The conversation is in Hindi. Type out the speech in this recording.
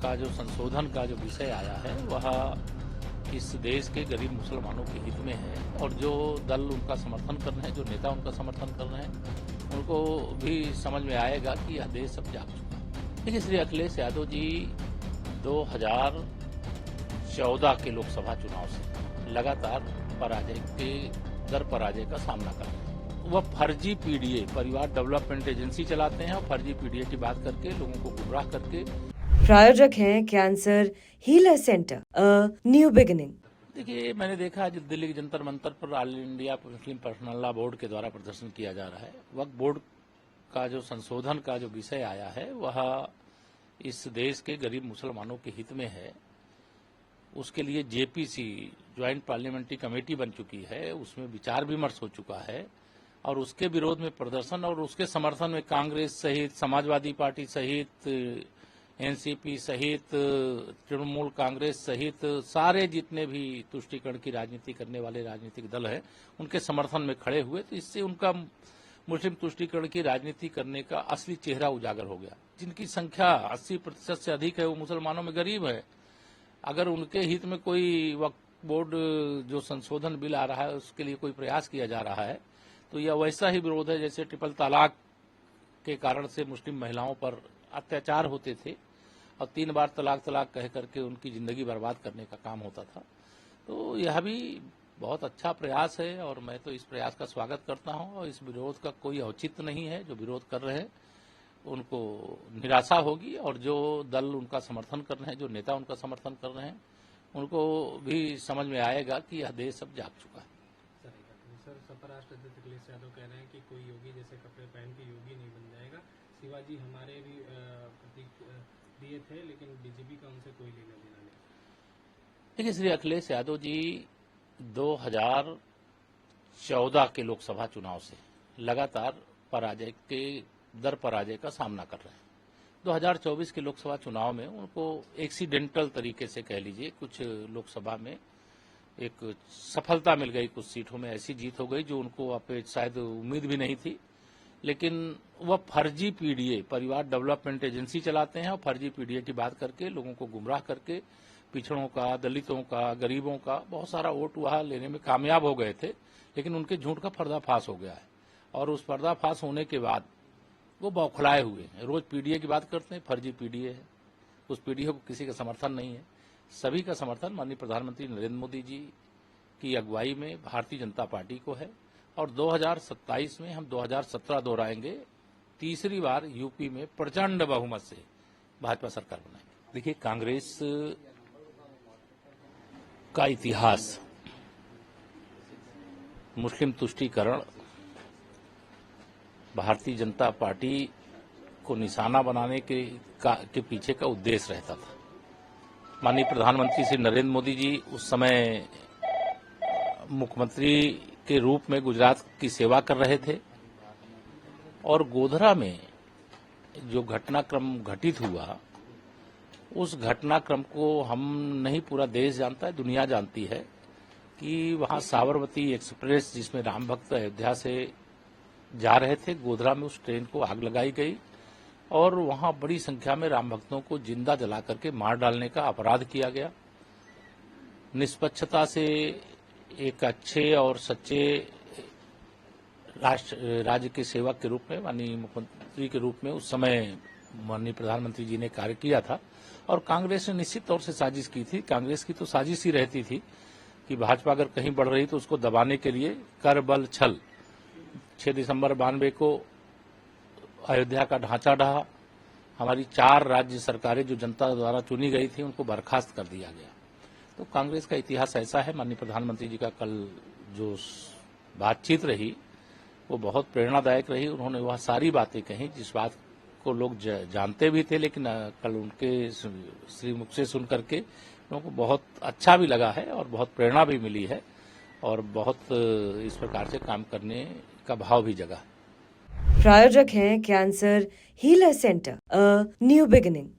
का जो संशोधन का जो विषय आया है वह इस देश के गरीब मुसलमानों के हित में है और जो दल उनका समर्थन कर रहे हैं, जो नेता उनका समर्थन कर रहे हैं, उनको भी समझ में आएगा कि यह देश अब जाग चुका है। देखिए, श्री अखिलेश यादव जी 2014 के लोकसभा चुनाव से लगातार पराजय के दर पराजय का सामना कर रहे हैं। वह फर्जी पीडीए परिवार डेवलपमेंट एजेंसी चलाते हैं और फर्जी पीडीए की बात करके लोगों को गुमराह करके। प्रायोजक हैं cancer healer centre a new beginning. देखिए, मैंने देखा आज दिल्ली के जंतर मंतर पर all India Muslim personal law board के द्वारा प्रदर्शन किया जा रहा है। वक्फ बोर्ड का जो संशोधन का जो विषय आया है वह इस देश के गरीब मुसलमानों के हित में है। उसके लिए जेपीसी ज्वाइंट पार्लियामेंट्री कमेटी बन चुकी है, उसमें विचार विमर्श हो चुका है और उसके विरोध में प्रदर्शन और उसके समर्थन में कांग्रेस सहित, समाजवादी पार्टी सहित, एनसीपी सहित, तृणमूल कांग्रेस सहित सारे जितने भी तुष्टीकरण की राजनीति करने वाले राजनीतिक दल हैं उनके समर्थन में खड़े हुए। तो इससे उनका मुस्लिम तुष्टीकरण की राजनीति करने का असली चेहरा उजागर हो गया। जिनकी संख्या 80% से अधिक है वो मुसलमानों में गरीब है। अगर उनके हित में कोई वक्फ बोर्ड जो संशोधन बिल आ रहा है उसके लिए कोई प्रयास किया जा रहा है तो यह वैसा ही विरोध है जैसे ट्रिपल तलाक के कारण से मुस्लिम महिलाओं पर अत्याचार होते थे और 3 बार तलाक कह करके उनकी जिंदगी बर्बाद करने का काम होता था। तो यह भी बहुत अच्छा प्रयास है और मैं तो इस प्रयास का स्वागत करता हूं और इस विरोध का कोई औचित्य नहीं है। जो विरोध कर रहे हैं उनको निराशा होगी और जो दल उनका समर्थन कर रहे हैं, जो नेता उनका समर्थन कर रहे हैं, उनको भी समझ में आएगा कि यह देश अब जाग चुका है। सर, सपा राष्ट्र अध्यक्ष अखिलेश यादव कह रहे हैं कि कोई योगी जैसे कपड़े पहन के योगी नहीं बन जाएगा। शिवाजी हमारे भी प्रतीक दिए थे लेकिन बीजेपी का उनसे कोई लेना देना नहीं। देखिए, श्री अखिलेश यादव जी 2014 के लोकसभा चुनाव से लगातार पराजय के दर पराजय का सामना कर रहे हैं। 2024 के लोकसभा चुनाव में उनको एक्सीडेंटल तरीके से कह लीजिए कुछ लोकसभा में एक सफलता मिल गई, कुछ सीटों में ऐसी जीत हो गई जो उनको शायद उम्मीद भी नहीं थी। लेकिन वह फर्जी पीडीए परिवार डेवलपमेंट एजेंसी चलाते हैं और फर्जी पीडीए की बात करके लोगों को गुमराह करके पिछड़ों का, दलितों का, गरीबों का बहुत सारा वोट वहां लेने में कामयाब हो गए थे। लेकिन उनके झूठ का पर्दाफाश हो गया है और उस पर्दाफाश होने के बाद वो बौखलाए हुए हैं। रोज पीडीए की बात करते हैं, फर्जी पीडीए है। उस पीडीए को किसी का समर्थन नहीं है। सभी का समर्थन माननीय प्रधानमंत्री नरेंद्र मोदी जी की अगुवाई में भारतीय जनता पार्टी को है और 2027 में हम 2017 दोहराएंगे। तीसरी बार यूपी में प्रचंड बहुमत से भाजपा सरकार बनाएंगे। देखिए, कांग्रेस का इतिहास मुस्लिम तुष्टीकरण भारतीय जनता पार्टी को निशाना बनाने के पीछे का उद्देश्य रहता था। माननीय प्रधानमंत्री श्री नरेंद्र मोदी जी उस समय मुख्यमंत्री के रूप में गुजरात की सेवा कर रहे थे और गोधरा में जो घटनाक्रम घटित हुआ उस घटनाक्रम को हम नहीं, पूरा देश जानता है, दुनिया जानती है कि वहां साबरमती एक्सप्रेस जिसमें राम भक्त अयोध्या से जा रहे थे, गोधरा में उस ट्रेन को आग लगाई गई और वहां बड़ी संख्या में राम भक्तों को जिंदा जला करके मार डालने का अपराध किया गया। निष्पक्षता से एक अच्छे और सच्चे राज्य के सेवक के रूप में, माननीय मुख्यमंत्री के रूप में उस समय माननीय प्रधानमंत्री जी ने कार्य किया था और कांग्रेस ने निश्चित तौर से साजिश की थी। कांग्रेस की तो साजिश ही रहती थी कि भाजपा अगर कहीं बढ़ रही तो उसको दबाने के लिए कर बल छल। 6 दिसंबर 92 को अयोध्या का ढांचा ढहा, हमारी 4 राज्य सरकारें जो जनता द्वारा चुनी गई थी उनको बर्खास्त कर दिया गया। तो कांग्रेस का इतिहास ऐसा है। माननीय प्रधानमंत्री जी का कल जो बातचीत रही वो बहुत प्रेरणादायक रही। उन्होंने वह सारी बातें कही जिस बात को लोग जानते भी थे, लेकिन कल उनके श्री मुख से सुन करके लोगों को बहुत अच्छा भी लगा है और बहुत प्रेरणा भी मिली है और बहुत इस प्रकार से काम करने का भाव भी जगा। प्रायोजक हैं cancer healer centre a new beginning.